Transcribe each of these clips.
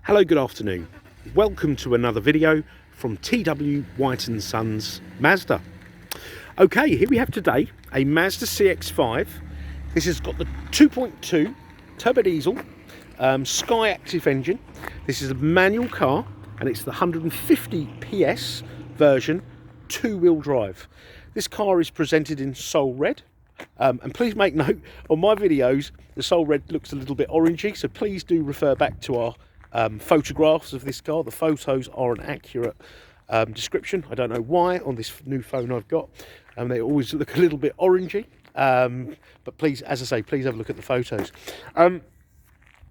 Hello, good afternoon. Welcome to another video from T.W White Sons Mazda. Okay, here we have today a Mazda CX-5. This has got the 2.2 turbo diesel SKYACTIV engine. This is a manual car and it's the 150 PS version, two-wheel drive. This car is presented in Soul Red. And please make note, on my videos the Soul Red looks a little bit orangey, so please do refer back to our photographs of this car. The photos are an accurate description. I don't know why on this new phone I've got, they always look a little bit orangey, but please, as I say, please have a look at the photos.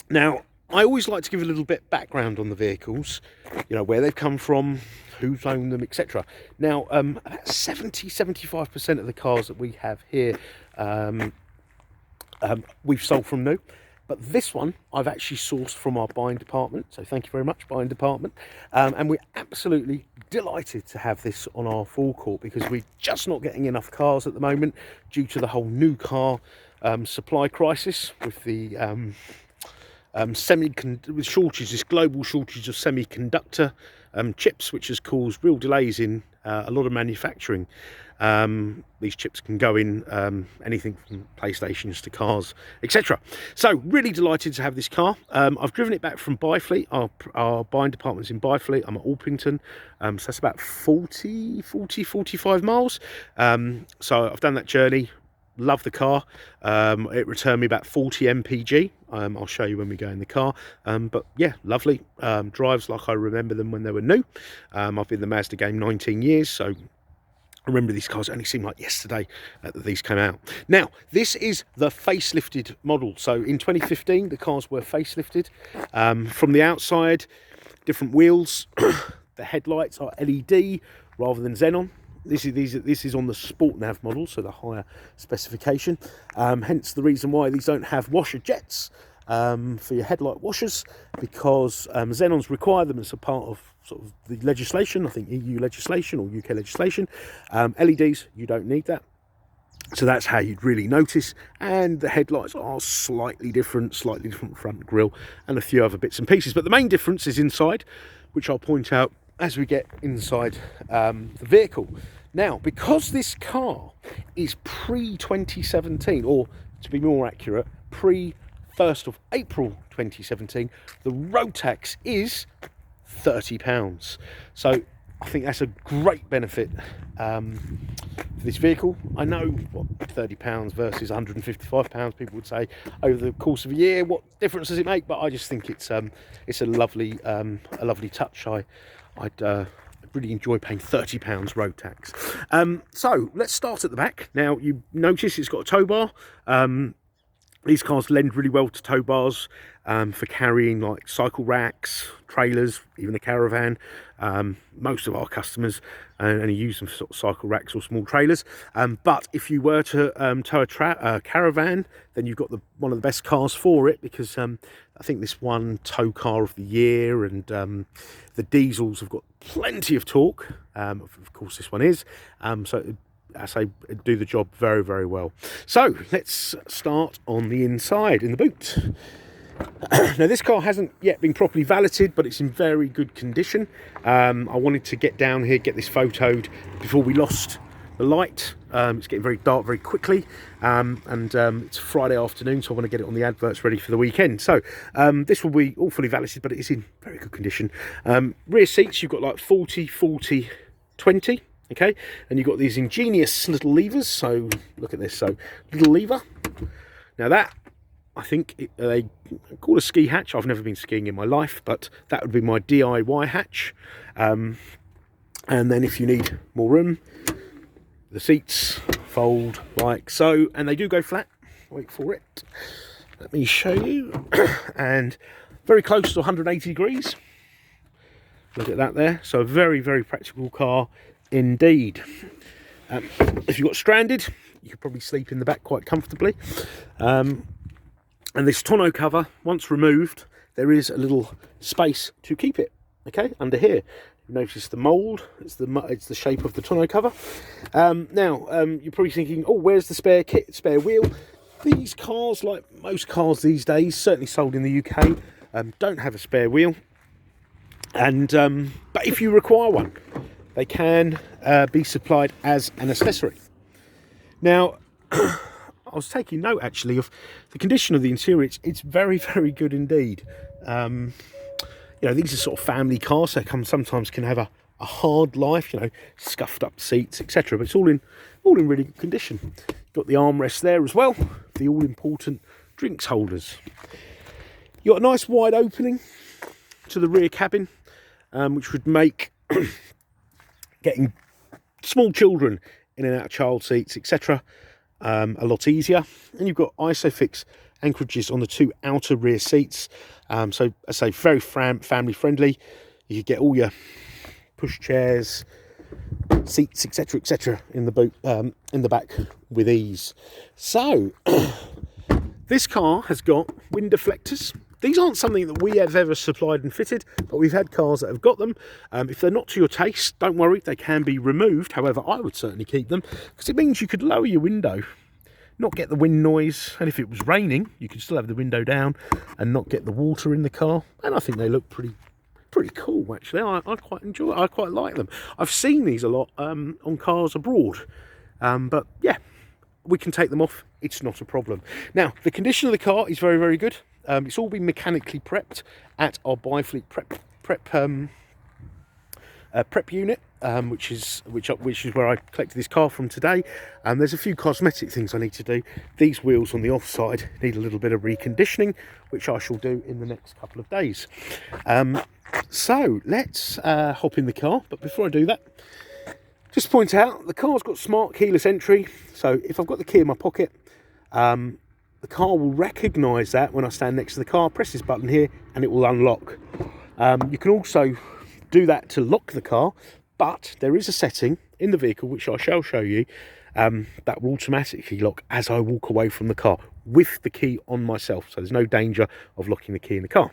Now, I always like to give a little bit background on the vehicles, you know, where they've come from, who's owned them, etc. Now, about 75% of the cars that we have here we've sold from new. But this one I've actually sourced from our buying department, so thank you very much, buying department. And we're absolutely delighted to have this on our forecourt because we're just not getting enough cars at the moment due to the whole new car supply crisis with the shortages, this global shortage of semiconductor chips, which has caused real delays in a lot of manufacturing. These chips can go in anything from PlayStations to cars, etc. So really delighted to have this car. I've driven it back from Byfleet. Our buying department's in Byfleet. I'm at Orpington, so that's about 45 miles. So I've done that journey. Love the car. It returned me about 40 mpg. I'll show you when we go in the car, but yeah, lovely. Drives like I remember them when they were new. I've been in the Mazda game 19 years, so I remember these cars only seemed like yesterday that these came out. Now, this is the facelifted model. So in 2015, the cars were facelifted. From the outside, different wheels. The headlights are LED rather than xenon. This is on the Sport Nav model, so the higher specification. Hence the reason why these don't have washer jets for your headlight washers, because xenons require them as a part of sort of the legislation, I think EU legislation or UK legislation. LEDs, you don't need that. So that's how you'd really notice. And the headlights are slightly different front grille and a few other bits and pieces. But the main difference is inside, which I'll point out as we get inside the vehicle. Now, because this car is pre-2017, or to be more accurate, pre-1st of April 2017, the road tax is £30. So I think that's a great benefit for this vehicle. I know what £30 versus £155, people would say over the course of a year, what difference does it make? But I just think it's a lovely touch. I'd really enjoy paying £30 road tax. So let's start at the back. Now, you notice it's got a tow bar. These cars lend really well to tow bars for carrying like cycle racks, trailers, even a caravan. Most of our customers only use them for sort of cycle racks or small trailers. But if you were to tow a caravan, then you've got one of the best cars for it, because I think this won tow car of the year, and the diesels have got plenty of torque. Of course, this one is. So I say do the job very, very well. So let's start on the inside in the boot. Now, this car hasn't yet been properly valeted, but it's in very good condition. I wanted to get down here, get this photoed before we lost the light. It's getting very dark very quickly, and it's Friday afternoon, so I want to get it on the adverts ready for the weekend. So this will be all fully valeted, but it is in very good condition. Rear seats, you've got like 40, 40, 20. Okay, and you've got these ingenious little levers. So look at this. So little lever. Now that, I think they call a ski hatch. I've never been skiing in my life, but that would be my DIY hatch. And then if you need more room, the seats fold like so, and they do go flat. Wait for it. Let me show you. And very close to 180 degrees. Look at that there. So a very, very practical car indeed. If you got stranded, you could probably sleep in the back quite comfortably. And this tonneau cover, once removed, there is a little space to keep it. Okay, under here, you notice the mould. It's the shape of the tonneau cover. Now, you're probably thinking, oh, where's the spare wheel? These cars, like most cars these days, certainly sold in the UK, don't have a spare wheel. And but if you require one, they can be supplied as an accessory. Now, I was taking note actually of the condition of the interior. It's very, very good indeed. You know, these are sort of family cars, so they sometimes can have a hard life, you know, scuffed up seats, etc. But it's all in really good condition. Got the armrest there as well, the all important drinks holders. You got a nice wide opening to the rear cabin, which would make getting small children in and out of child seats, etc., a lot easier. And you've got ISOFIX anchorages on the two outer rear seats, so I say very family friendly. You could get all your push chairs, seats, etc., in the boot, in the back with ease. So this car has got wind deflectors. These aren't something that we have ever supplied and fitted, but we've had cars that have got them. If they're not to your taste, don't worry, they can be removed. However, I would certainly keep them because it means you could lower your window, not get the wind noise, and if it was raining, you could still have the window down and not get the water in the car. And I think they look pretty cool actually. I quite enjoy it. I quite like them. I've seen these a lot on cars abroad, but yeah, we can take them off. It's not a problem. Now, the condition of the car is very, very good. It's all been mechanically prepped at our Byfleet prep unit, which is where I collected this car from today. There's a few cosmetic things I need to do. These wheels on the offside need a little bit of reconditioning, which I shall do in the next couple of days. So let's hop in the car, but before I do that, just point out the car's got smart keyless entry. So if I've got the key in my pocket, the car will recognise that when I stand next to the car, press this button here and it will unlock. You can also do that to lock the car, but there is a setting in the vehicle, which I shall show you, that will automatically lock as I walk away from the car with the key on myself. So there's no danger of locking the key in the car.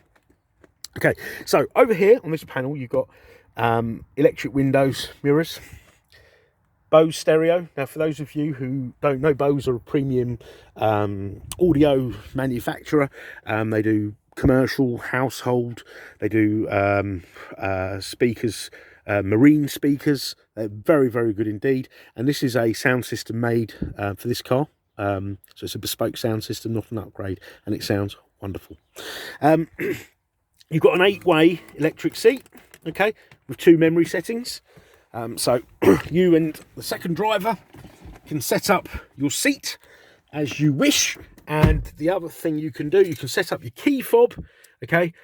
Okay, so over here on this panel, you've got electric windows, mirrors, Bose stereo. Now, for those of you who don't know, Bose are a premium audio manufacturer. They do commercial, household. They do speakers, marine speakers. They're very, very good indeed. And this is a sound system made for this car. So it's a bespoke sound system, not an upgrade, and it sounds wonderful. You've got an 8-way electric seat, okay, with 2 memory settings. So you and the second driver can set up your seat as you wish. And the other thing you can do, you can set up your key fob, okay.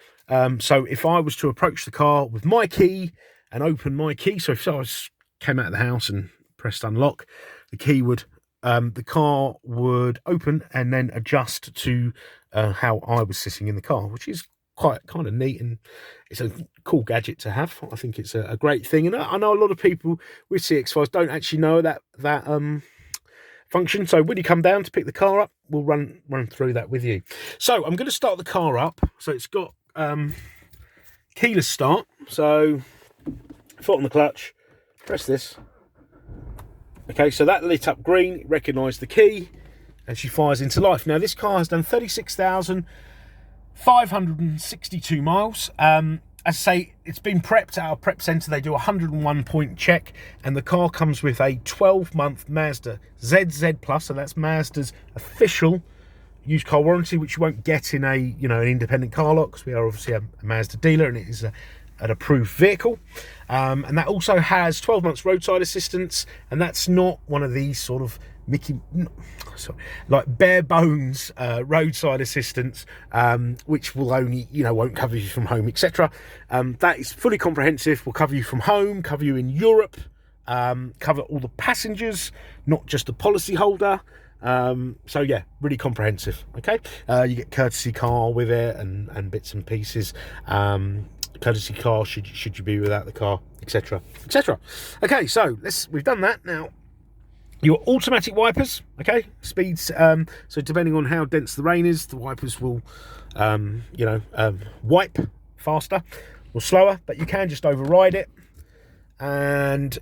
So if I was to approach the car with my key and open my key, so if I came out of the house and pressed unlock, the key would, the car would open and then adjust to how I was sitting in the car, which is quite kind of neat, and it's a cool gadget to have. I think it's a great thing, and I know a lot of people with CX-5s don't actually know that function. So when you come down to pick the car up, we'll run through that with you. So I'm going to start the car up. So it's got keyless start. So foot on the clutch, press this. Okay, so that lit up green, it recognised the key, and she fires into life. Now this car has done 36,562 miles. As I say, it's been prepped at our prep centre. They do a 101-point check, and the car comes with a 12-month Mazda ZZ Plus, so that's Mazda's official used car warranty, which you won't get in an independent car lot, because we are obviously a Mazda dealer, and it is an approved vehicle. And that also has 12 months roadside assistance, and that's not one of these sort of like bare bones roadside assistance, which will only won't cover you from home, etc. That is fully comprehensive. Will cover you from home, cover you in Europe, cover all the passengers, not just the policy holder. So yeah, really comprehensive. Okay, you get courtesy car with it and bits and pieces. Courtesy car should you be without the car, etc, etc. Okay, so we've done that. Now your automatic wipers, okay, speeds, so depending on how dense the rain is, the wipers will wipe faster or slower, but you can just override it and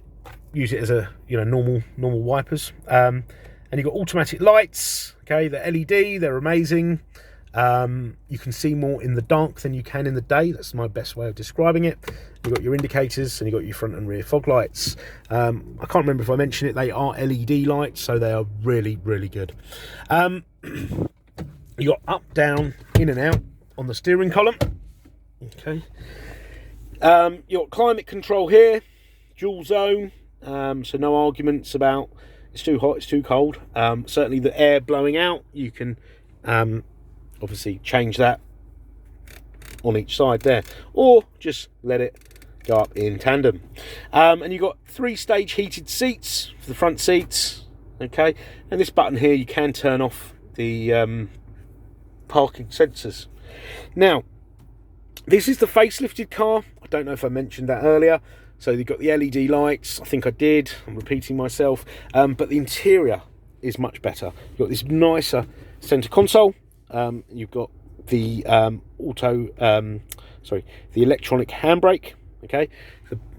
use it as a normal wipers. And you've got automatic lights, okay, the LED, they're amazing. You can see more in the dark than you can in the day. That's my best way of describing it. You've got your indicators and you've got your front and rear fog lights. I can't remember if I mentioned it. They are LED lights, so they are really, really good. You got up, down, in and out on the steering column. Okay. You got climate control here, dual zone. So no arguments about it's too hot, it's too cold. Certainly the air blowing out, you can obviously change that on each side there, or just let it go up in tandem. And you've got 3-stage heated seats for the front seats. Okay, and this button here, you can turn off the parking sensors. Now, this is the facelifted car. I don't know if I mentioned that earlier. So you've got the LED lights. I think I did. I'm repeating myself. But the interior is much better. You've got this nicer center console. You've got the the electronic handbrake. Okay,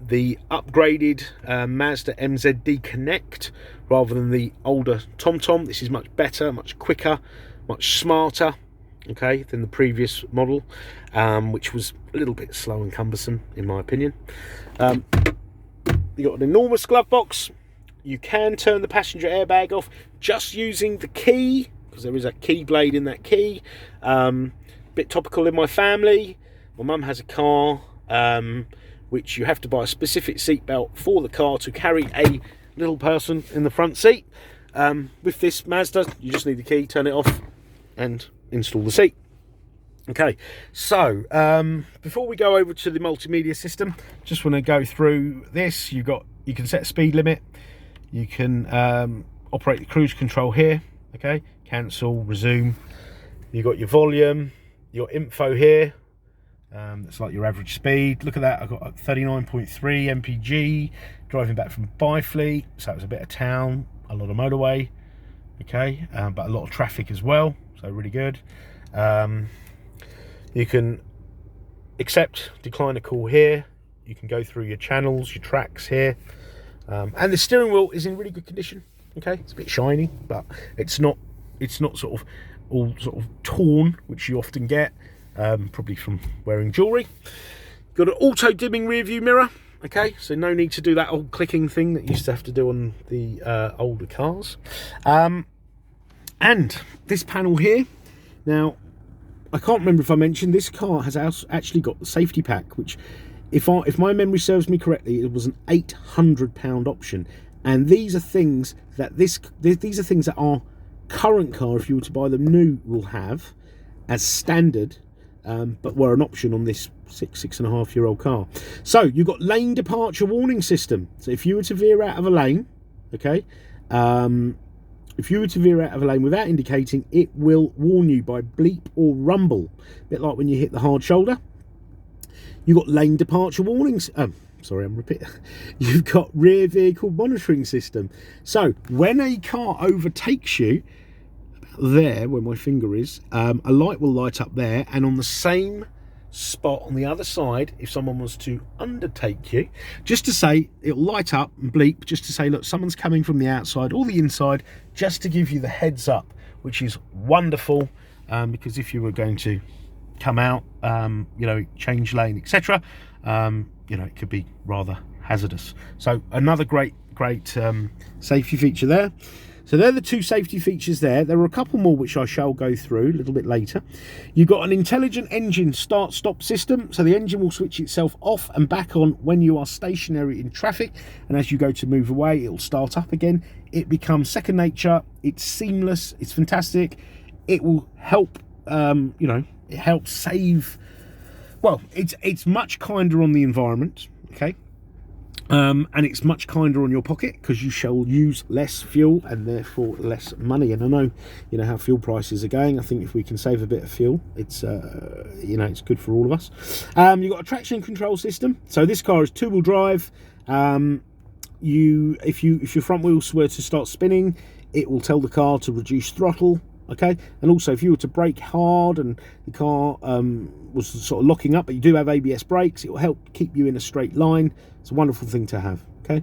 the upgraded Mazda MZD Connect rather than the older TomTom. This is much better, much quicker, much smarter. Okay, than the previous model, which was a little bit slow and cumbersome in my opinion. You got an enormous glove box. You can turn the passenger airbag off just using the key, because there is a key blade in that key. Bit topical in my family. My mum has a car which you have to buy a specific seat belt for the car to carry a little person in the front seat. With this Mazda, you just need the key, turn it off and install the seat. Okay, so before we go over to the multimedia system, just want to go through this. You can set a speed limit, you can operate the cruise control here. Okay, cancel, resume. You've got your volume, your info here. That's like your average speed. Look at that, I've got 39.3 mpg driving back from Byfleet, so it was a bit of town, a lot of motorway. Okay, but a lot of traffic as well, so really good. You can accept, decline a call here. You can go through your channels, your tracks here, and the steering wheel is in really good condition. Okay, it's a bit shiny, but it's not sort of all sort of torn, which you often get, probably from wearing jewellery. Got an auto dimming rear view mirror. Okay, so no need to do that old clicking thing that you used to have to do on the older cars. And this panel here, now I can't remember if I mentioned this car has actually got the safety pack, which if my memory serves me correctly, it was an £800 option. And these are things that these are things that our current car, if you were to buy them new, will have as standard, but were an option on this 6.5-year-old car. So you've got lane departure warning system. So if you were to veer out of a lane, okay, if you were to veer out of a lane without indicating, it will warn you by bleep or rumble, a bit like when you hit the hard shoulder. You've got lane departure warnings. Sorry, I'm repeating. You've got rear vehicle monitoring system. So when a car overtakes you, about there where my finger is, a light will light up there, and on the same spot on the other side, if someone was to undertake you, just to say, it'll light up and bleep, just to say, look, someone's coming from the outside or the inside, just to give you the heads up, which is wonderful, because if you were going to come out, you know, change lane, etc., you know, it could be rather hazardous. So another great safety feature there. So they're the two safety features there. There are a couple more which I shall go through a little bit later. You've got an intelligent engine start-stop system. So the engine will switch itself off and back on when you are stationary in traffic. And as you go to move away, it'll start up again. It becomes second nature. It's seamless. It's fantastic. It will help, you know, it helps save. Well, it's much kinder on the environment, okay? And it's much kinder on your pocket, because you shall use less fuel and therefore less money. And I know, you know, how fuel prices are going. I think if we can save a bit of fuel, it's you know, it's good for all of us. You've got a traction control system. So this car is 2-wheel drive. If your front wheels were to start spinning, it will tell the car to reduce throttle. Okay, and also if you were to brake hard and the car was sort of locking up, but you do have ABS brakes, it will help keep you in a straight line. It's a wonderful thing to have. Okay,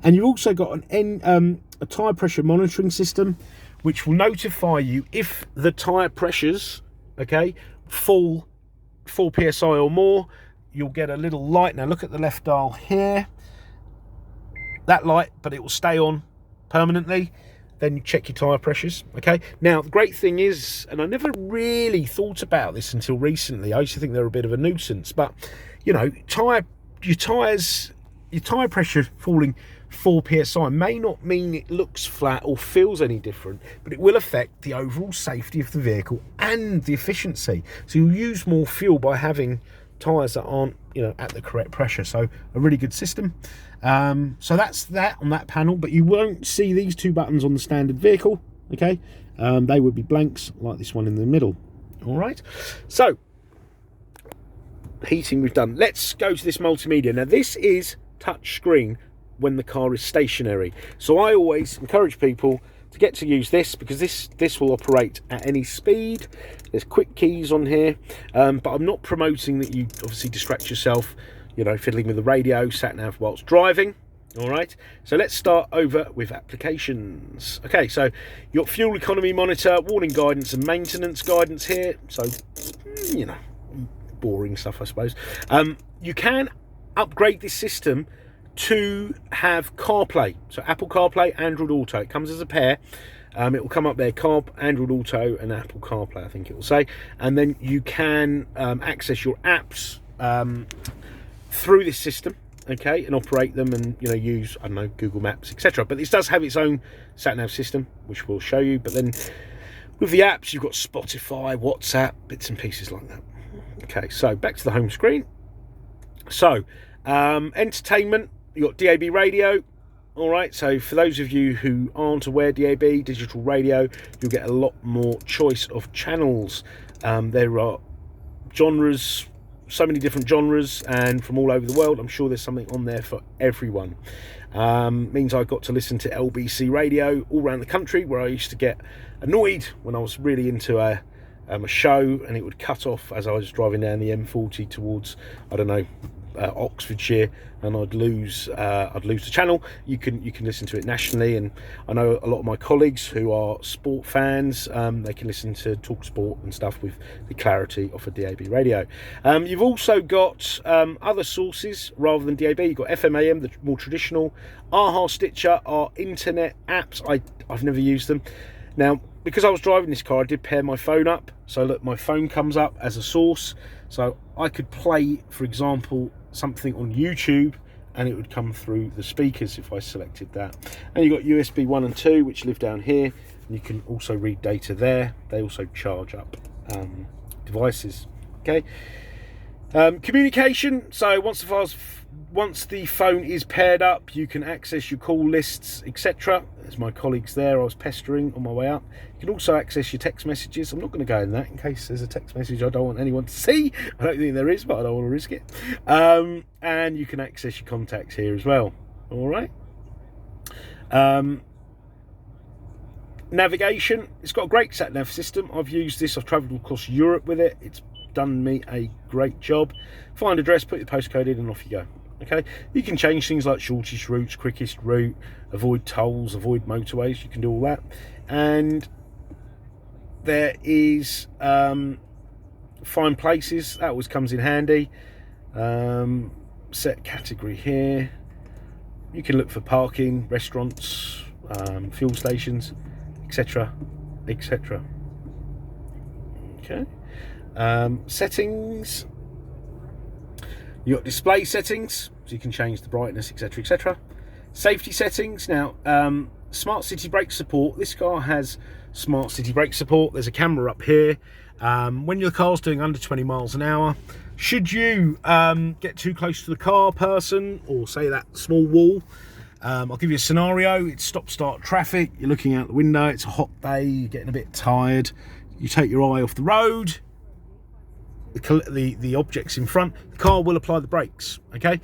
and you've also got a tyre pressure monitoring system, which will notify you if the tyre pressures okay, full psi or more, you'll get a little light. Now look at the left dial here, that light, but it will stay on permanently. Then you check your tyre pressures, okay? Now, the great thing is, and I never really thought about this until recently, I used to think they were a bit of a nuisance, but, you know, your tyre pressure falling 4 psi may not mean it looks flat or feels any different, but it will affect the overall safety of the vehicle and the efficiency. So you'll use more fuel by having tyres that aren't, you know, at the correct pressure. So a really good system. So that's that on that panel, but you won't see these two buttons on the standard vehicle, okay? They would be blanks like this one in the middle. All right, so heating we've done. Let's go to this multimedia. Now this is touch screen when the car is stationary, so I always encourage people to get to use this, because this will operate at any speed. There's quick keys on here, but I'm not promoting that you obviously distract yourself, you know, fiddling with the radio, sat nav whilst driving. All right, so let's start over with applications. Okay, so your fuel economy monitor, warning guidance and maintenance guidance here. So, you know, boring stuff, I suppose. You can upgrade this system to have CarPlay, so Apple CarPlay, Android Auto. It comes as a pair. It will come up there, Android Auto and Apple CarPlay, I think it will say. And then you can access your apps through this system, okay, and operate them, and, you know, use, I don't know, Google Maps, etc. But this does have its own sat nav system, which we'll show you. But then with the apps, you've got Spotify, WhatsApp, bits and pieces like that. Okay, so back to the home screen. So entertainment, you've got DAB radio. All right, so for those of you who aren't aware, DAB, digital radio, you'll get a lot more choice of channels. There are genres, so many different genres, and from all over the world. I'm sure there's something on there for everyone. Means I got to listen to LBC radio all around the country, where I used to get annoyed when I was really into a show and it would cut off as I was driving down the M40 towards, I don't know, Oxfordshire, and I'd lose the channel. You can listen to it nationally, and I know a lot of my colleagues who are sport fans, they can listen to Talk Sport and stuff with the clarity of a DAB radio. You've also got other sources rather than DAB. You've got FM AM, the more traditional. AHA, Stitcher are internet apps. I've never used them. Now, because I was driving this car, I did pair my phone up, so look, my phone comes up as a source, so I could play, for example, something on YouTube, and it would come through the speakers if I selected that. And you've got USB 1 and 2, which live down here, and you can also read data there. They also charge up devices. Okay, communication. So once the phone is paired up, you can access your call lists, etc. There's my colleagues there I was pestering on my way up. You can also access your text messages. I'm not going to go in that in case there's a text message I don't want anyone to see. I don't think there is, but I don't want to risk it. And you can access your contacts here as well. All right. Navigation. It's got a great sat nav system. I've used this. I've travelled across Europe with it. It's done me a great job. Find address, put your postcode in, and off you go. Okay, you can change things like shortest routes, quickest route, avoid tolls, avoid motorways. You can do all that. And there is find places. That always comes in handy. Set category here. You can look for parking, restaurants, fuel stations, etc, etc. Okay. Settings. You've got display settings, so you can change the brightness, etc, etc. Safety settings. Now, smart city brake support. This car has smart city brake support. There's a camera up here. When your car's doing under 20 miles an hour, should you get too close to the car person, or say that small wall, I'll give you a scenario. It's stop-start traffic. You're looking out the window. It's a hot day. You're getting a bit tired. You take your eye off the road. The objects in front, the car will apply the brakes, okay?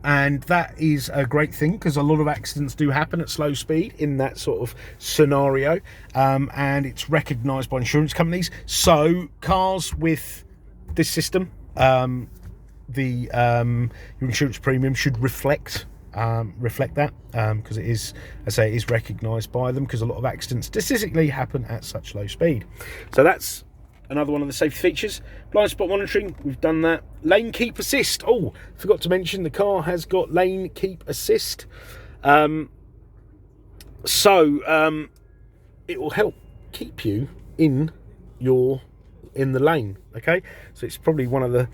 And that is a great thing, because a lot of accidents do happen at slow speed in that sort of scenario, and it's recognised by insurance companies. So cars with this system, your insurance premium should reflect reflect that, because it is, as I say, it is recognised by them, because a lot of accidents statistically happen at such low speed. So that's another one of the safety features. Blind spot monitoring, we've done that. Lane keep assist. Oh, forgot to mention the car has got lane keep assist. It will help keep you in the lane. Okay, so it's probably one of the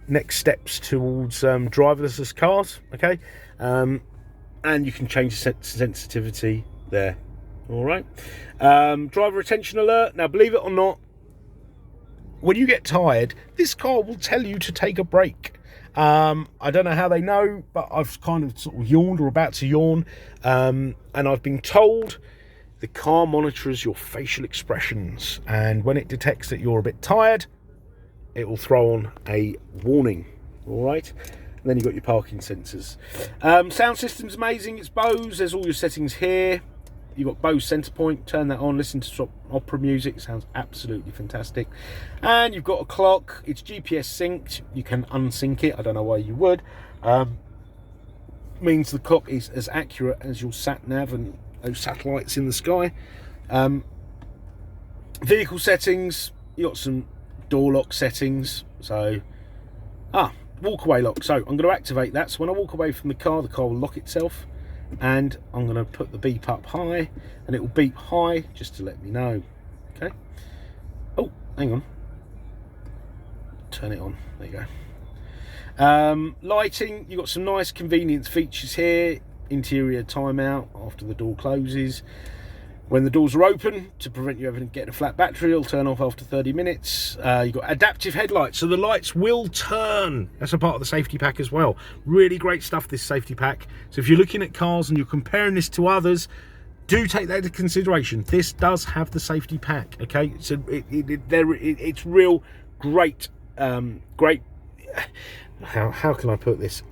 next steps towards driverless cars. Okay, and you can change the sensitivity there. All right. Driver attention alert. Now, believe it or not, when you get tired, this car will tell you to take a break. I don't know how they know, but I've kind of sort of yawned or about to yawn, and I've been told the car monitors your facial expressions, and when it detects that you're a bit tired, it will throw on a warning. All right. And then you've got your parking sensors. Sound system's amazing. It's Bose. There's all your settings here. You've got Bose center point. Turn that on. Listen to opera music. It sounds absolutely fantastic. And you've got a clock. It's GPS synced. You can unsync it. I don't know why you would. Means the clock is as accurate as your sat nav and those satellites in the sky. Vehicle settings. You got some door lock settings. So walk away lock. So I'm going to activate that. So when I walk away from the car will lock itself. And I'm going to put the beep up high, and it will beep high just to let me know. Okay. Oh, hang on. Turn it on. There you go. Lighting. You've got some nice convenience features here. Interior timeout after the door closes. When the doors are open, to prevent you ever getting a flat battery, it'll turn off after 30 minutes. You've got adaptive headlights, so the lights will turn. That's a part of the safety pack as well. Really great stuff, this safety pack. So if you're looking at cars and you're comparing this to others, do take that into consideration. This does have the safety pack, okay? So it's real great, great. How can I put this?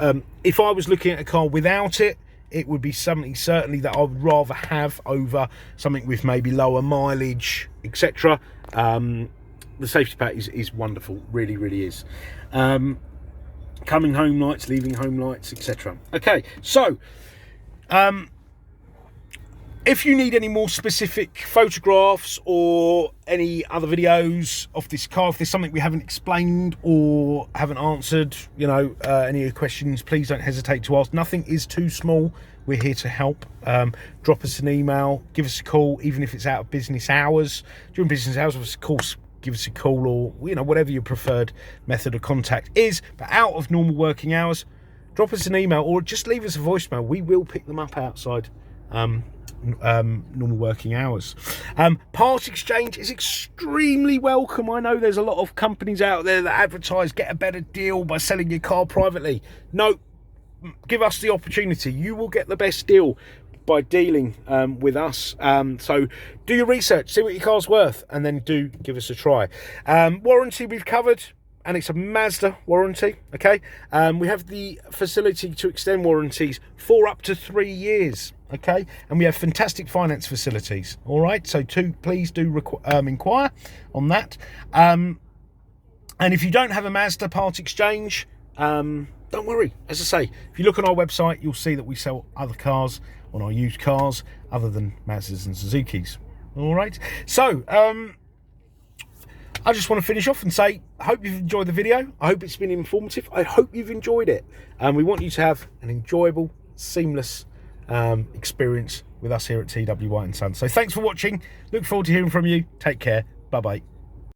If I was looking at a car without it, it would be something certainly that I would rather have over something with maybe lower mileage, etc. The safety pack is wonderful, really is. Coming home lights, leaving home lights, etc. Okay, so if you need any more specific photographs or any other videos of this car, if there's something we haven't explained or haven't answered, you know, any of the questions, please don't hesitate to ask. Nothing is too small. We're here to help. Drop us an email, give us a call, even if it's out of business hours. During business hours, of course, give us a call, or, you know, whatever your preferred method of contact is. But out of normal working hours, drop us an email or just leave us a voicemail. We will pick them up outside normal working hours. Part exchange is extremely welcome. I know there's a lot of companies out there that advertise get a better deal by selling your car privately. No, give us the opportunity. You will get the best deal by dealing with us. So do your research, see what your car's worth, and then do give us a try. Warranty we've covered, and it's a Mazda warranty. Okay, we have the facility to extend warranties for up to 3 years. Okay, and we have fantastic finance facilities. All right, so please do inquire on that. And if you don't have a Mazda part exchange, don't worry. As I say, if you look on our website, you'll see that we sell other cars on our used cars other than Mazdas and Suzukis. All right, so I just want to finish off and say, I hope you've enjoyed the video. I hope it's been informative. I hope you've enjoyed it. And we want you to have an enjoyable, seamless experience with us here at T.W White Sons. So thanks for watching. Look forward to hearing from you. Take care. Bye-bye.